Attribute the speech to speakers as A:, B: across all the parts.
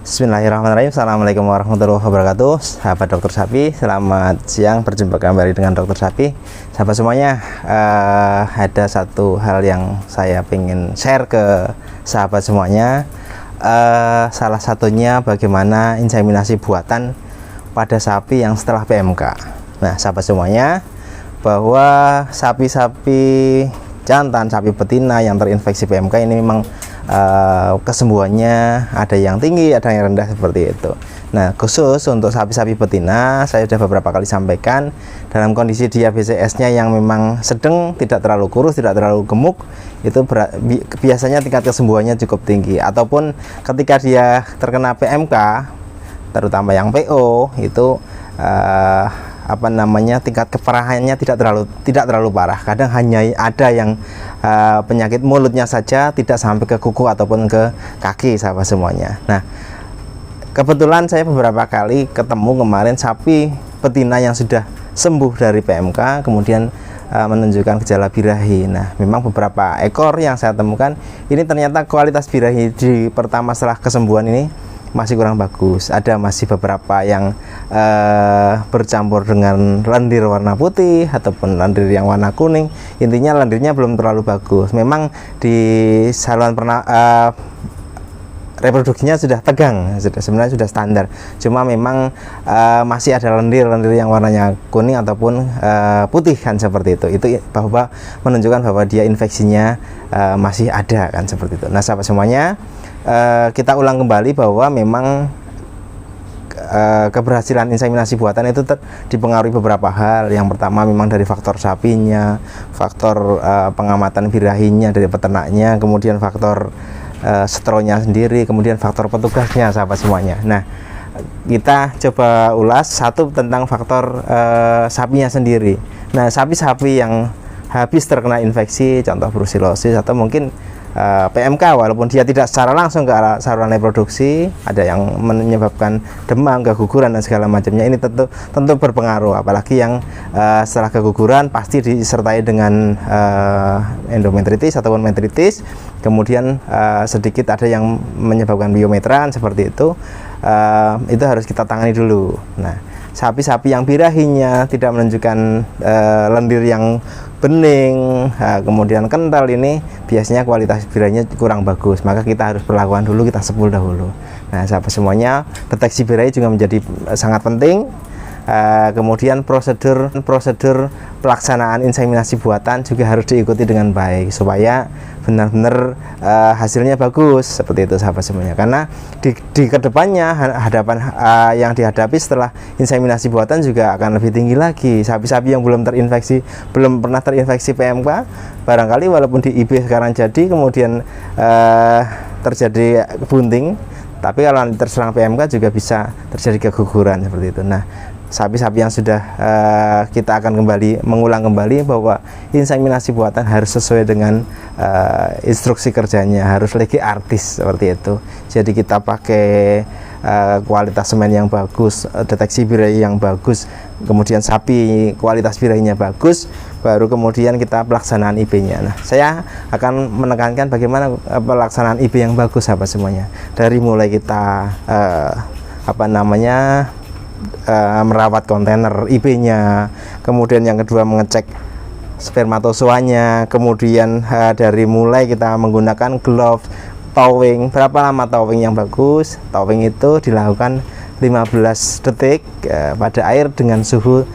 A: Bismillahirrahmanirrahim. Assalamualaikum warahmatullahi wabarakatuh. Sahabat dokter sapi, selamat siang. Berjumpa kembali dengan dokter sapi. Sahabat semuanya, ada satu hal yang saya ingin share ke sahabat semuanya. Salah satunya bagaimana inseminasi buatan pada sapi yang setelah PMK. Nah, sahabat semuanya, bahwa sapi-sapi jantan, sapi betina yang terinfeksi PMK ini memang kesembuhannya ada yang tinggi, ada yang rendah seperti itu. Nah, khusus untuk sapi-sapi betina, saya sudah beberapa kali sampaikan dalam kondisi dia BCS-nya yang memang sedang, tidak terlalu kurus, tidak terlalu gemuk, itu biasanya tingkat kesembuhannya cukup tinggi. Ataupun ketika dia terkena PMK, terutama yang PO, itu tingkat keparahannya tidak terlalu parah. Kadang hanya ada yang penyakit mulutnya saja, tidak sampai ke kuku ataupun ke kaki, sahabat semuanya. Nah, kebetulan saya beberapa kali ketemu kemarin sapi betina yang sudah sembuh dari PMK, kemudian menunjukkan gejala birahi. Nah, memang beberapa ekor yang saya temukan ini ternyata kualitas birahi di pertama setelah kesembuhan ini masih kurang bagus. Ada masih beberapa yang bercampur dengan lendir warna putih ataupun lendir yang warna kuning. Intinya lendirnya belum terlalu bagus. Memang di saluran reproduksinya sudah tegang, sebenarnya sudah standar. Cuma memang masih ada lendir-lendir yang warnanya kuning ataupun putih kan, seperti itu. Itu bahwa menunjukkan bahwa dia infeksinya masih ada kan, seperti itu. Nah, sahabat semuanya, kita ulang kembali bahwa memang keberhasilan inseminasi buatan itu dipengaruhi beberapa hal. Yang pertama memang dari faktor sapinya, faktor pengamatan birahinya dari peternaknya, kemudian faktor stronya sendiri, kemudian faktor petugasnya, sahabat semuanya. Nah, kita coba ulas satu tentang faktor sapinya sendiri. Nah, sapi-sapi yang habis terkena infeksi, contoh brucellosis atau mungkin PMK, walaupun dia tidak secara langsung ke arah saluran reproduksi, ada yang menyebabkan demam, keguguran dan segala macamnya, ini tentu berpengaruh. Apalagi yang setelah keguguran pasti disertai dengan endometritis ataupun metritis, kemudian sedikit ada yang menyebabkan biometran seperti itu harus kita tangani dulu. Nah, sapi-sapi yang birahinya tidak menunjukkan lendir yang bening, kemudian kental, ini biasanya kualitas birahinya kurang bagus, maka kita harus perlakuan dulu, kita sepul dahulu. Nah, sahabat semuanya, deteksi birahi juga menjadi sangat penting. Kemudian prosedur pelaksanaan inseminasi buatan juga harus diikuti dengan baik supaya benar-benar hasilnya bagus, seperti itu, sahabat semuanya. Karena di kedepannya yang dihadapi setelah inseminasi buatan juga akan lebih tinggi lagi. Sapi-sapi yang belum pernah terinfeksi PMK, barangkali walaupun di IB sekarang jadi, kemudian terjadi bunting, tapi kalau terserang PMK juga bisa terjadi keguguran seperti itu. Nah, sapi-sapi yang sudah kita akan mengulang kembali bahwa inseminasi buatan harus sesuai dengan instruksi kerjanya, harus lagi artis, seperti itu. Jadi kita pakai kualitas semen yang bagus, deteksi birahi yang bagus, kemudian sapi kualitas birahinya bagus, baru kemudian kita pelaksanaan IB-nya. Nah, saya akan menekankan bagaimana pelaksanaan IB yang bagus, sahabat semuanya. Dari mulai kita merawat kontainer IB-nya, kemudian yang kedua mengecek spermatozoanya, kemudian dari mulai kita menggunakan glove, towing. Berapa lama towing yang bagus? Towing itu dilakukan 15 detik pada air dengan suhu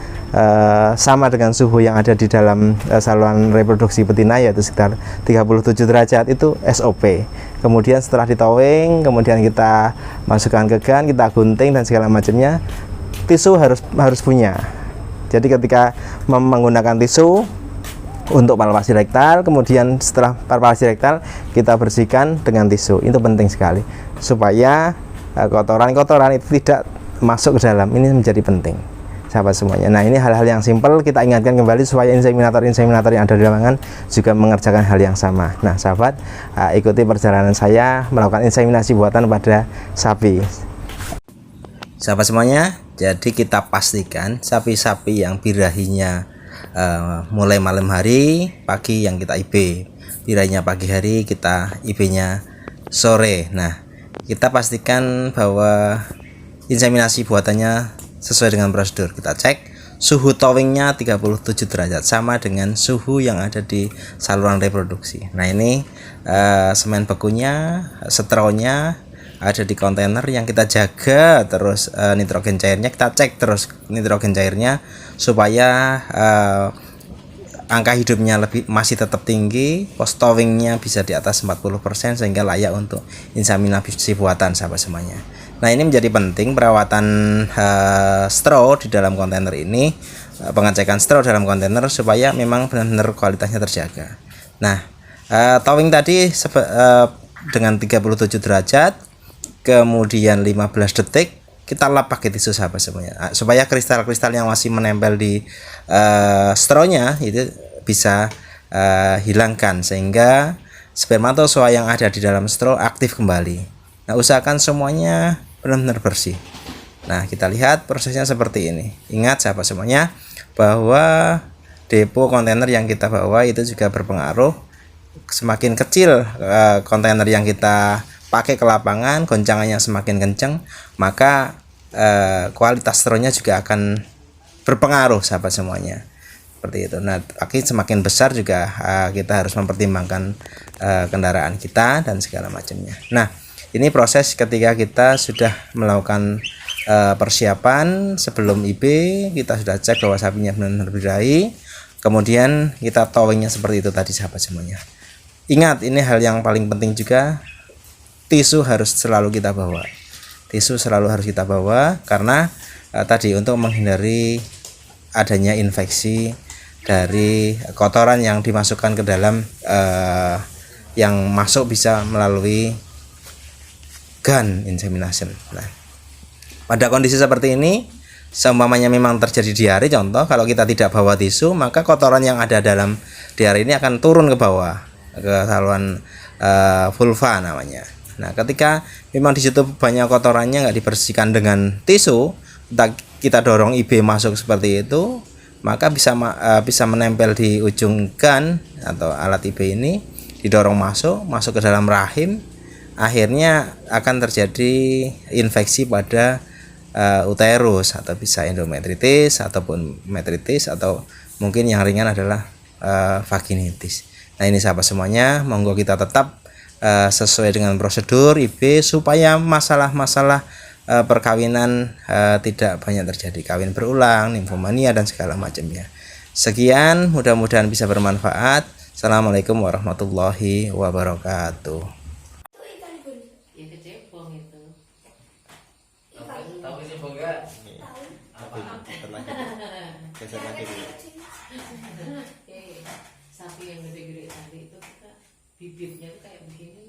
A: sama dengan suhu yang ada di dalam saluran reproduksi betina, yaitu sekitar 37 derajat, itu SOP. Kemudian setelah ditowing, kemudian kita masukkan ke gun, kita gunting dan segala macamnya. Tisu harus punya. Jadi ketika menggunakan tisu untuk palpasi rektal, kemudian setelah palpasi rektal kita bersihkan dengan tisu. Itu penting sekali supaya kotoran-kotoran itu tidak masuk ke dalam. Ini menjadi penting, sahabat semuanya. Nah, ini hal-hal yang simpel kita ingatkan kembali supaya inseminator-inseminator yang ada di lapangan juga mengerjakan hal yang sama. Nah, sahabat, ikuti perjalanan saya melakukan inseminasi buatan pada sapi. Sahabat semuanya, jadi kita pastikan sapi-sapi yang birahinya mulai malam hari, pagi yang kita IB. birahinya pagi hari, kita IB-nya sore. Nah, kita pastikan bahwa inseminasi buatannya sesuai dengan prosedur. Kita cek suhu towingnya 37 derajat, sama dengan suhu yang ada di saluran reproduksi. Nah, ini semen bekunya, setronya ada di kontainer yang kita jaga terus. Nitrogen cairnya kita cek terus, nitrogen cairnya supaya angka hidupnya masih tetap tinggi, post towingnya bisa di atas 40% sehingga layak untuk inseminasi buatan, sahabat semuanya. Nah, ini menjadi penting perawatan straw di dalam kontainer ini, pengecekan straw dalam kontainer supaya memang benar-benar kualitasnya terjaga. Nah, towing tadi dengan 37 derajat, kemudian 15 detik kita lap pakai tisu, sahabat semuanya, supaya kristal-kristal yang masih menempel di strawnya itu bisa hilangkan, sehingga spermatozoa yang ada di dalam straw aktif kembali. Nah, usahakan semuanya benar-benar bersih. Nah, kita lihat prosesnya seperti ini. Ingat, sahabat semuanya, bahwa depo kontainer yang kita bawa itu juga berpengaruh. Semakin kecil kontainer yang kita pakai ke lapangan, goncangannya semakin kencang, maka kualitas strawnya juga akan berpengaruh, sahabat semuanya, seperti itu. Nah, semakin besar juga kita harus mempertimbangkan kendaraan kita dan segala macamnya. Nah, ini proses ketika kita sudah melakukan persiapan sebelum IB, kita sudah cek bahwa sapinya benar-benar birahi, kemudian kita towingnya seperti itu tadi, sahabat semuanya. Ingat, ini hal yang paling penting juga, tisu harus selalu kita bawa. Tisu selalu harus kita bawa karena tadi untuk menghindari adanya infeksi dari kotoran yang dimasukkan ke dalam, yang masuk bisa melalui gun insemination. Nah, pada kondisi seperti ini, seumpamanya memang terjadi diare contoh, kalau kita tidak bawa tisu, maka kotoran yang ada dalam diare ini akan turun ke bawah, ke saluran vulva namanya. Nah, ketika memang di situ banyak kotorannya nggak dibersihkan dengan tisu, kita dorong IB masuk seperti itu, maka bisa menempel di ujung gun atau alat IB ini, didorong masuk ke dalam rahim, akhirnya akan terjadi infeksi pada uterus, atau bisa endometritis ataupun metritis, atau mungkin yang ringan adalah vaginitis. Nah, ini sahabat semuanya, monggo kita tetap sesuai dengan prosedur IB supaya masalah-masalah perkawinan tidak banyak terjadi, kawin berulang, nimfomania dan segala macamnya. Sekian, mudah-mudahan bisa bermanfaat. Assalamualaikum warahmatullahi wabarakatuh.
B: Yang kecepong itu.
C: Tahu kecepong enggak? Apa?
B: Sapi yang gede-gede tadi itu kita bibitnya tuh kayak begini.